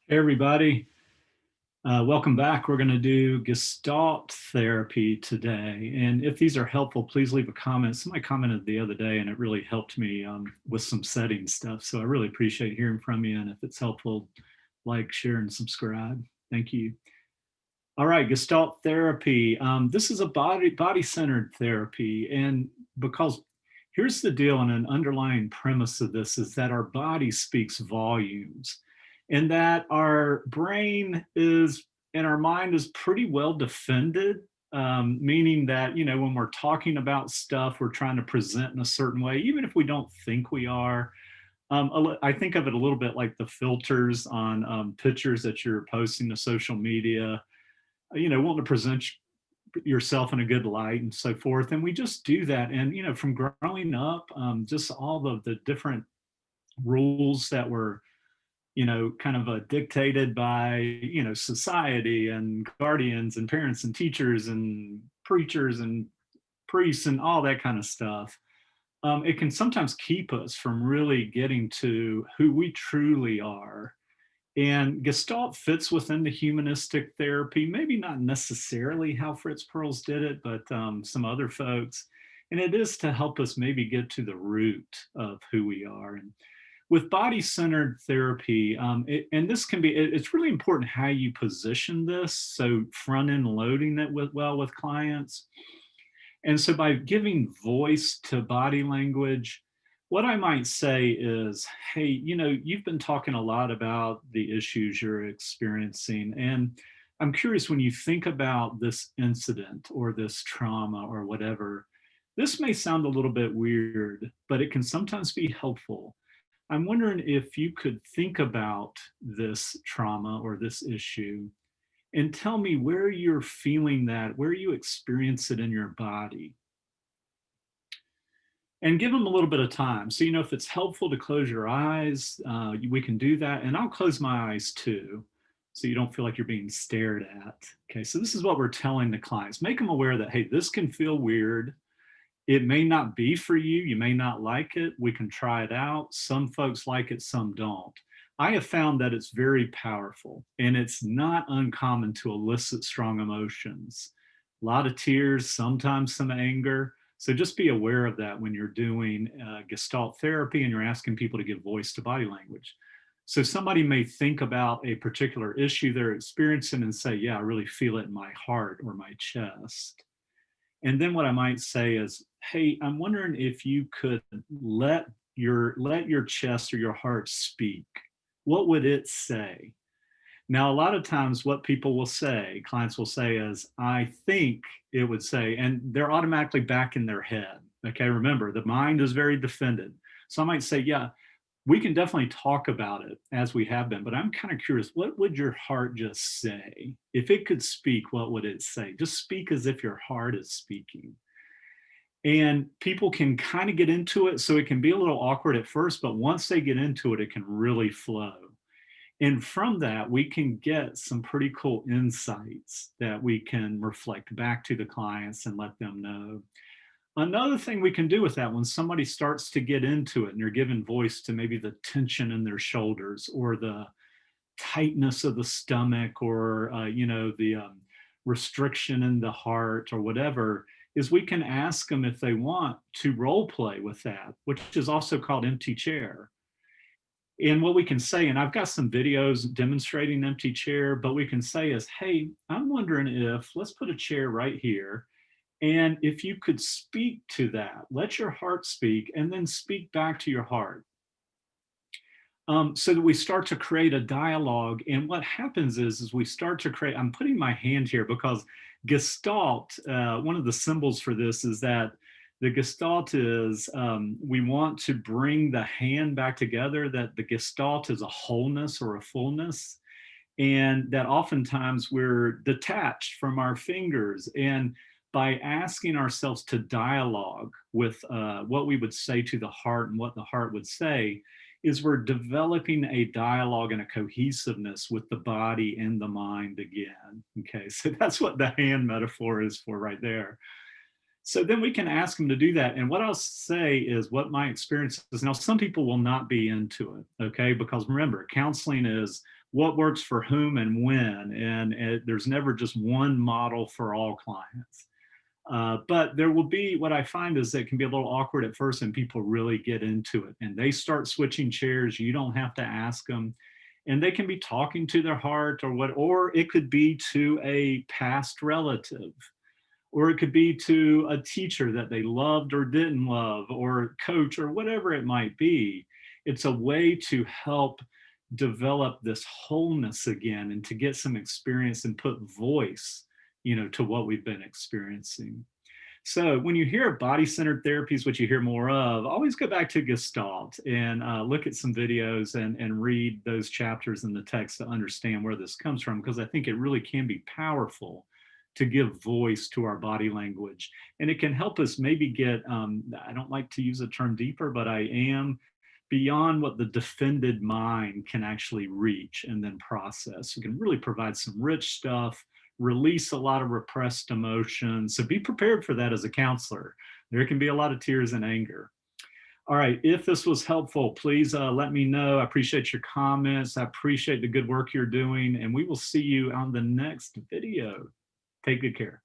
Hey everybody, welcome back. We're going to do Gestalt Therapy today. And if these are helpful, please leave a comment. Somebody commented the other day and it really helped me with some setting stuff. So I really appreciate hearing from you. And if it's helpful, like, share, and subscribe. Thank you. All right, Gestalt Therapy. This is a body-centered therapy. And because here's the deal, and an underlying premise of this is that our body speaks volumes and that our brain is and our mind is pretty well defended, meaning that, when we're talking about stuff, we're trying to present in a certain way, even if we don't think we are. I think of it a little bit like the filters on pictures that you're posting to social media, wanting to present yourself in a good light and so forth. And we just do that. And, from growing up, just all of the different rules that were, kind of dictated by, society and guardians and parents and teachers and preachers and priests and all that kind of stuff. It can sometimes keep us from really getting to who we truly are. And Gestalt fits within the humanistic therapy, maybe not necessarily how Fritz Perls did it, but some other folks. And it is to help us maybe get to the root of who we are. And with body-centered therapy, and this can be, it's really important how you position this. So front-end loading it with clients. And so by giving voice to body language, what I might say is, hey, you've been talking a lot about the issues you're experiencing. And I'm curious, when you think about this incident or this trauma or whatever, this may sound a little bit weird, but it can sometimes be helpful. I'm wondering if you could think about this trauma or this issue and tell me where you're feeling that, where you experience it in your body. And give them a little bit of time. So, if it's helpful to close your eyes, we can do that. And I'll close my eyes too, so you don't feel like you're being stared at. Okay, so this is what we're telling the clients. Make them aware that, hey, this can feel weird. It may not be for you. You may not like it. We can try it out. Some folks like it, some don't. I have found that it's very powerful, and it's not uncommon to elicit strong emotions. A lot of tears, sometimes some anger. So just be aware of that when you're doing Gestalt therapy and you're asking people to give voice to body language. So somebody may think about a particular issue they're experiencing and say, yeah, I really feel it in my heart or my chest. And then what I might say is, hey, I'm wondering if you could let your chest or your heart speak. What would it say? Now, a lot of times what people will say, clients will say is, I think it would say, and they're automatically back in their head. Okay, remember, the mind is very defended. So I might say, yeah, we can definitely talk about it as we have been, but I'm kind of curious, what would your heart just say? If it could speak, what would it say? Just speak as if your heart is speaking. And people can kind of get into it, so it can be a little awkward at first, but once they get into it, it can really flow. And from that, we can get some pretty cool insights that we can reflect back to the clients and let them know. Another thing we can do with that, when somebody starts to get into it and you're giving voice to maybe the tension in their shoulders or the tightness of the stomach or, the restriction in the heart or whatever, is we can ask them if they want to role play with that, which is also called empty chair. And what we can say, and I've got some videos demonstrating empty chair, but we can say is, hey, I'm wondering if, let's put a chair right here. And if you could speak to that, let your heart speak and then speak back to your heart. So that we start to create a dialogue. And what happens is we start to create, I'm putting my hand here because Gestalt, one of the symbols for this is that the Gestalt is, we want to bring the hand back together, that the Gestalt is a wholeness or a fullness, and that oftentimes we're detached from our fingers. And by asking ourselves to dialogue with what we would say to the heart and what the heart would say, is we're developing a dialogue and a cohesiveness with the body and the mind again. Okay, so that's what the hand metaphor is for right there. So then we can ask them to do that. And what I'll say is what my experience is. Now, some people will not be into it, okay? Because remember, counseling is what works for whom and when, and there's never just one model for all clients. But there will be, what I find is that it can be a little awkward at first and people really get into it and they start switching chairs. You don't have to ask them. And they can be talking to their heart or it could be to a past relative, or it could be to a teacher that they loved or didn't love, or coach, or whatever it might be. It's a way to help develop this wholeness again and to get some experience and put voice, to what we've been experiencing. So when you hear body-centered therapy is what you hear more of, always go back to Gestalt and look at some videos and read those chapters in the text to understand where this comes from, because I think it really can be powerful to give voice to our body language. And it can help us maybe get, I don't like to use the term deeper, but I am, beyond what the defended mind can actually reach and then process. We can really provide some rich stuff, release a lot of repressed emotions. So be prepared for that as a counselor. There can be a lot of tears and anger. All right, if this was helpful, please let me know. I appreciate your comments. I appreciate the good work you're doing, and we will see you on the next video. Take good care.